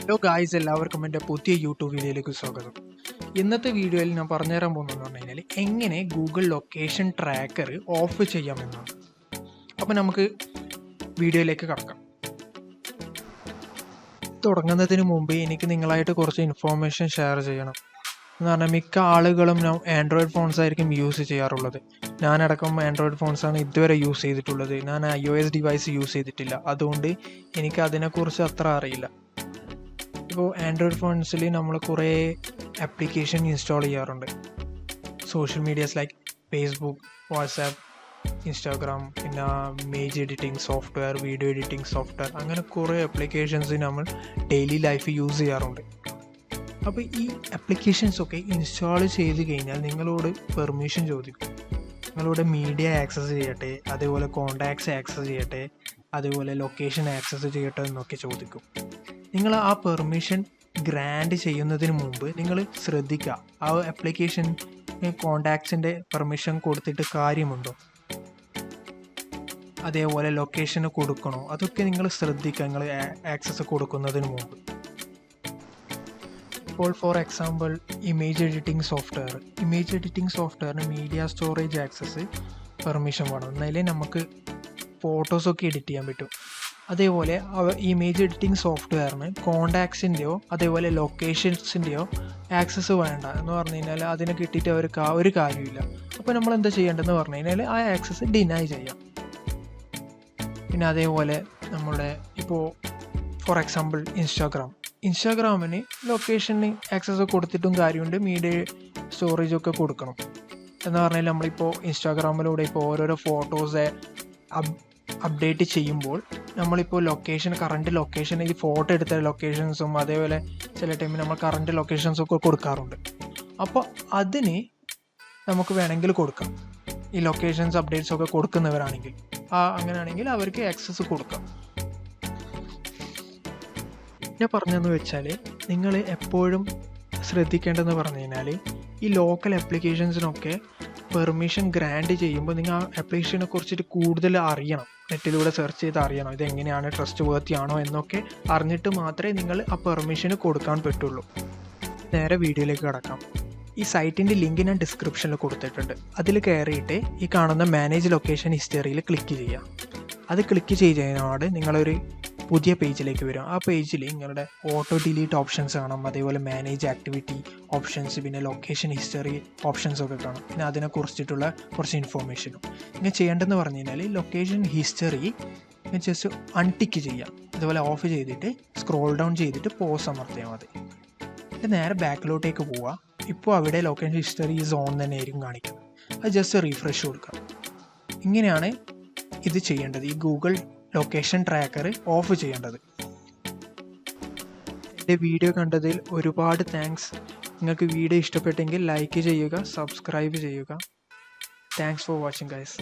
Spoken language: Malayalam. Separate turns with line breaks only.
ഹലോ ഗായ്സ്, എല്ലാവർക്കും എൻ്റെ പുതിയ യൂട്യൂബ് വീഡിയോയിലേക്ക് സ്വാഗതം. ഇന്നത്തെ വീഡിയോയിൽ ഞാൻ പറഞ്ഞുതരാൻ പോകുന്നതെന്ന് പറഞ്ഞു കഴിഞ്ഞാൽ എങ്ങനെ ഗൂഗിൾ ലൊക്കേഷൻ ട്രാക്കർ ഓഫ് ചെയ്യാമെന്നാണ്. അപ്പോൾ നമുക്ക് വീഡിയോയിലേക്ക് കടക്കാം. തുടങ്ങുന്നതിന് മുമ്പ് എനിക്ക് നിങ്ങളായിട്ട് കുറച്ച് ഇൻഫോർമേഷൻ ഷെയർ ചെയ്യണം. എന്ന് പറഞ്ഞാൽ മിക്ക ആളുകളും ആൻഡ്രോയിഡ് ഫോൺസ് ആയിരിക്കും യൂസ് ചെയ്യാറുള്ളത്. ഞാനടക്കം ആൻഡ്രോയിഡ് ഫോൺസാണ് ഇതുവരെ യൂസ് ചെയ്തിട്ടുള്ളത്. ഞാൻ iOS ഡിവൈസ് യൂസ് ചെയ്തിട്ടില്ല. അതുകൊണ്ട് എനിക്ക് അതിനെക്കുറിച്ച് അത്ര അറിയില്ല. ഇപ്പോൾ ആൻഡ്രോയിഡ് ഫോൺസിൽ നമ്മൾ കുറേ ആപ്ലിക്കേഷൻ ഇൻസ്റ്റാൾ ചെയ്യാറുണ്ട്. Social medias like Facebook, WhatsApp, Instagram, പിന്നെ image editing software, video editing software, അങ്ങനെ കുറേ ആപ്ലിക്കേഷൻസ് നമ്മൾ ഡെയിലി ലൈഫ് യൂസ് ചെയ്യാറുണ്ട്. അപ്പോൾ ഈ ആപ്ലിക്കേഷൻസൊക്കെ ഇൻസ്റ്റാൾ ചെയ്ത് കഴിഞ്ഞാൽ നിങ്ങളോട് പെർമിഷൻ ചോദിക്കും. നിങ്ങളോട് മീഡിയ ആക്സസ് ചെയ്യട്ടെ, അതേപോലെ കോണ്ടാക്ട്സ് ആക്സസ് ചെയ്യട്ടെ, അതേപോലെ ലൊക്കേഷൻ ആക്സസ് ചെയ്യട്ടെ എന്നൊക്കെ ചോദിക്കും. നിങ്ങൾ ആ പെർമിഷൻ ഗ്രാൻഡ് ചെയ്യുന്നതിന് മുമ്പ് നിങ്ങൾ ശ്രദ്ധിക്കുക, ആ ആപ്ലിക്കേഷൻ കോണ്ടാക്ട്സിൻ്റെ പെർമിഷൻ കൊടുത്തിട്ട് കാര്യമുണ്ടോ, അതേപോലെ ലൊക്കേഷന് കൊടുക്കണോ, അതൊക്കെ നിങ്ങൾ ശ്രദ്ധിക്കുക നിങ്ങൾ ആക്സസ് കൊടുക്കുന്നതിന് മുമ്പ്. ഇപ്പോൾ ഫോർ എക്സാമ്പിൾ ഇമേജ് എഡിറ്റിംഗ് സോഫ്റ്റ്വെയറിന് മീഡിയ സ്റ്റോറേജ് ആക്സസ് പെർമിഷൻ വേണം, എന്നാലേ നമുക്ക് ഫോട്ടോസൊക്കെ എഡിറ്റ് ചെയ്യാൻ പറ്റും. അതേപോലെ ഇമേജ് എഡിറ്റിംഗ് സോഫ്റ്റ്വെയറിന് കോണ്ടാക്ട്സിൻ്റെയോ അതേപോലെ ലൊക്കേഷൻസിൻ്റെയോ ആക്സസ് വേണ്ട എന്ന് പറഞ്ഞു കഴിഞ്ഞാൽ അതിനെ കിട്ടിയിട്ട് അവർക്ക് ഒരു കാര്യമില്ല. അപ്പോൾ നമ്മൾ എന്താ ചെയ്യേണ്ടതെന്ന് പറഞ്ഞു കഴിഞ്ഞാൽ ആ ആക്സസ് ഡിനൈ ചെയ്യാം. പിന്നെ അതേപോലെ നമ്മുടെ ഇപ്പോൾ ഫോർ എക്സാമ്പിൾ ഇൻസ്റ്റാഗ്രാമിന് ലൊക്കേഷന് ആക്സസ് കൊടുത്തിട്ടും കാര്യമുണ്ട്, മീഡിയ സ്റ്റോറേജൊക്കെ കൊടുക്കണം. എന്ന് പറഞ്ഞാൽ നമ്മളിപ്പോൾ ഇൻസ്റ്റാഗ്രാമിലൂടെ ഇപ്പോൾ ഓരോരോ ഫോട്ടോസ് അപ്ഡേറ്റ് ചെയ്യുമ്പോൾ നമ്മളിപ്പോൾ കറണ്ട് ലൊക്കേഷൻ, ഈ ഫോട്ടോ എടുത്ത ലൊക്കേഷൻസും അതേപോലെ ചില ടൈമിൽ നമ്മൾ കറണ്ട് ലൊക്കേഷൻസൊക്കെ കൊടുക്കാറുണ്ട്. അപ്പോൾ അതിന് നമുക്ക് വേണമെങ്കിൽ കൊടുക്കാം. ഈ ലൊക്കേഷൻസ് അപ്ഡേറ്റ്സ് ഒക്കെ കൊടുക്കുന്നവരാണെങ്കിൽ അങ്ങനെയാണെങ്കിൽ അവർക്ക് ആക്സസ് കൊടുക്കാം. പിന്നെ പറഞ്ഞതെന്ന് വെച്ചാൽ നിങ്ങൾ എപ്പോഴും ശ്രദ്ധിക്കേണ്ടതെന്ന് പറഞ്ഞു കഴിഞ്ഞാൽ ഈ ലോക്കൽ ആപ്ലിക്കേഷൻസിനൊക്കെ പെർമിഷൻ ഗ്രാൻഡ് ചെയ്യുമ്പോൾ നിങ്ങൾ ആ ആപ്ലിക്കേഷനെ കുറിച്ചിട്ട് കൂടുതൽ അറിയണം, നെറ്റിലൂടെ സെർച്ച് ചെയ്ത് അറിയണം ഇതെങ്ങനെയാണ്, ട്രസ്റ്റ് വേർത്തി ആണോ എന്നൊക്കെ അറിഞ്ഞിട്ട് മാത്രമേ നിങ്ങൾ ആ പെർമിഷന് കൊടുക്കാൻ പറ്റുള്ളൂ. നേരെ വീഡിയോയിലേക്ക് കടക്കാം. ഈ സൈറ്റിൻ്റെ ലിങ്ക് ഞാൻ ഡിസ്ക്രിപ്ഷനിൽ കൊടുത്തിട്ടുണ്ട്. അതിൽ കയറിയിട്ട് ഈ കാണുന്ന മാനേജ് ലൊക്കേഷൻ ഹിസ്റ്ററിയിൽ ക്ലിക്ക് ചെയ്യുക. അത് ക്ലിക്ക് ചെയ്തതിനോട് നിങ്ങളൊരു പുതിയ പേജിലേക്ക് വരും. ആ പേജിൽ നിങ്ങളുടെ ഓട്ടോ ഡിലീറ്റ് ഓപ്ഷൻസ് കാണാം, അതേപോലെ മാനേജ് ആക്ടിവിറ്റി ഓപ്ഷൻസ്, പിന്നെ ലൊക്കേഷൻ ഹിസ്റ്ററി ഓപ്ഷൻസ് ഒക്കെ കാണാം. പിന്നെ അതിനെക്കുറിച്ചിട്ടുള്ള കുറച്ച് ഇൻഫോർമേഷനും ഇങ്ങനെ ചെയ്യേണ്ടതെന്ന് പറഞ്ഞു കഴിഞ്ഞാൽ ലൊക്കേഷൻ ഹിസ്റ്ററി ജസ്റ്റ് അൺടിക്ക് ചെയ്യാം, അതുപോലെ ഓഫ് ചെയ്തിട്ട് സ്ക്രോൾ ഡൗൺ ചെയ്തിട്ട് പോസ് അമർത്തിയാൽ മതി. എന്നിട്ട് നേരെ ബാക്കിലോട്ടേക്ക് പോവുക. ഇപ്പോൾ അവിടെ ലൊക്കേഷൻ ഹിസ്റ്ററി ഈസ് ഓൺ തന്നെ ആയിരിക്കും കാണിക്കുന്നത്. അത് ജസ്റ്റ് റീഫ്രഷ് കൊടുക്കുക. ഇങ്ങനെയാണ് ഇത് ചെയ്യേണ്ടത്, ഈ ഗൂഗിൾ ലൊക്കേഷൻ ട്രാക്കർ ഓഫ് ചെയ്യേണ്ടത്. എൻ്റെ വീഡിയോ കണ്ടതിൽ ഒരുപാട് താങ്ക്സ്. നിങ്ങൾക്ക് വീഡിയോ ഇഷ്ടപ്പെട്ടെങ്കിൽ ലൈക്ക് ചെയ്യുക, സബ്സ്ക്രൈബ് ചെയ്യുക. Thanks for watching guys.